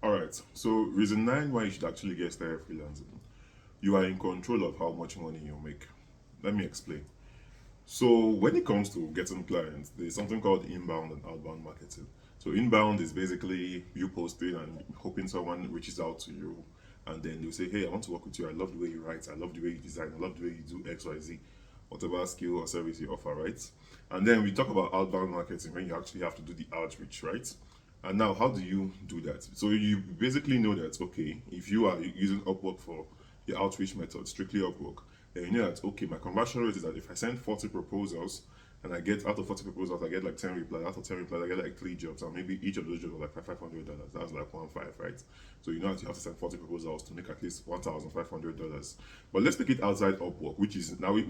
All right. So reason nine why you should actually get started freelancing. You are in control of how much money you make. Let me explain. So when it comes to getting clients, there's something called inbound and outbound marketing. So inbound is basically you posting and hoping someone reaches out to you, and then they'll say, "Hey, I want to work with you. I love the way you write. I love the way you design. I love the way you do X, Y, Z, whatever skill or service you offer, right?" And then we talk about outbound marketing when you actually have to do the outreach, right? And now, how do you do that? So you basically know that okay, if you are using Upwork for your outreach method, strictly Upwork, then you know that okay, my conversion rate is that if I send 40 proposals and I get out of 40 proposals, I get like 10 replies. Out of 10 replies, I get like three jobs, and maybe each of those jobs are like $500. That's like 1.5, right? So you know that you have to send 40 proposals to make at least $1,500. But let's take it outside Upwork, which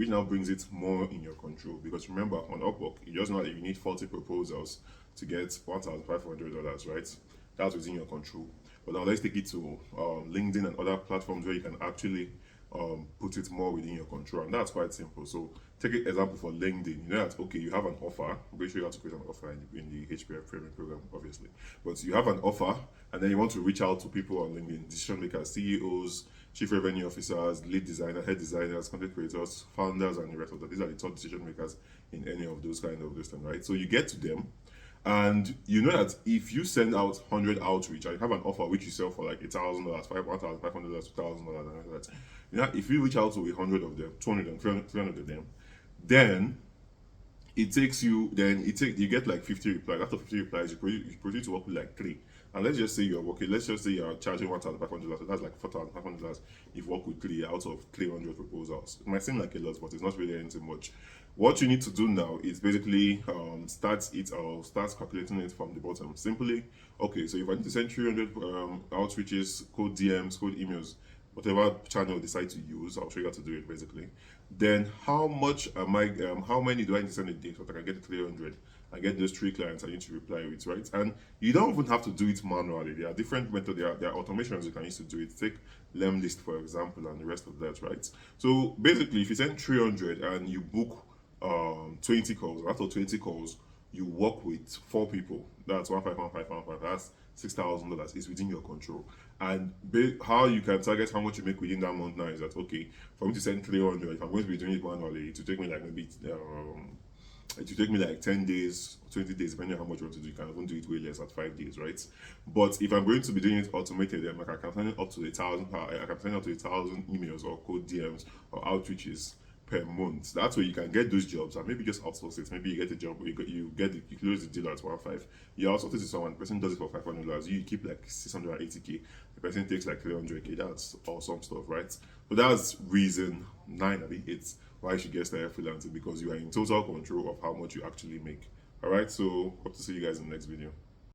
now brings it more in your control. Because remember, on Upwork, you just know that you need 40 proposals to get $1,500, right? That's within your control. But now let's take it to LinkedIn and other platforms where you can actually put it more within your control, and that's quite simple. So take an example for LinkedIn. You know that okay, you have an offer. I'm pretty sure you have to create an offer in the HPF training program, obviously. But you have an offer, and then you want to reach out to people on LinkedIn, decision makers, CEOs, chief revenue officers, lead designer, head designers, content creators, founders, and the rest of that. These are the top decision makers in any of those kind of things, right? So you get to them, and you know that if you send out 100 outreach and you have an offer which you sell for like $1,000, $1,500, $2,000, and like that, you know, if you reach out to 100 of them, 200 and 300 of them, then you get like 50 replies. After 50 replies, you proceed to work with like three. And let's just say you're charging $1,500, so that's like $4,500. You've worked with three out of 300 proposals. It might seem like a lot, but it's not really anything much. What you need to do now is basically start calculating it from the bottom. Simply, okay, so if I need to send 300 outreaches, code DMs, code emails, whatever channel I decide to use, I'll show you how to do it basically. Then how many do I need to send a day so that I can get 300? I get those three clients I need to reply with, right? And you don't even have to do it manually. There are different methods, there are automations you can use to do it. Take Lemlist, for example, and the rest of that, right? So basically, if you send 300 and you book 20 calls, after 20 calls, you work with four people. That's 1,515,1,5. That's $6,000. It's within your control. And how you can target how much you make within that month now is that okay, for me to send 300, if I'm going to be doing it manually, it will take me like maybe it will take me like 10 days, 20 days, depending on how much you want to do. You can even do it way less at 5 days, right? But if I'm going to be doing it automated, then like I can send it up to 1,000. I can send up to 1,000 emails or code DMs or outreaches per month. That's where you can get those jobs and maybe just outsource it. Maybe you get a job, or you close the deal at 1.5. You outsource it to someone. The person does it for $500. You keep like 680K. The person takes like 300K. That's awesome stuff, right? So that's reason 9 of the 8 why you should get started freelancing, because you are in total control of how much you actually make. All right. So hope to see you guys in the next video.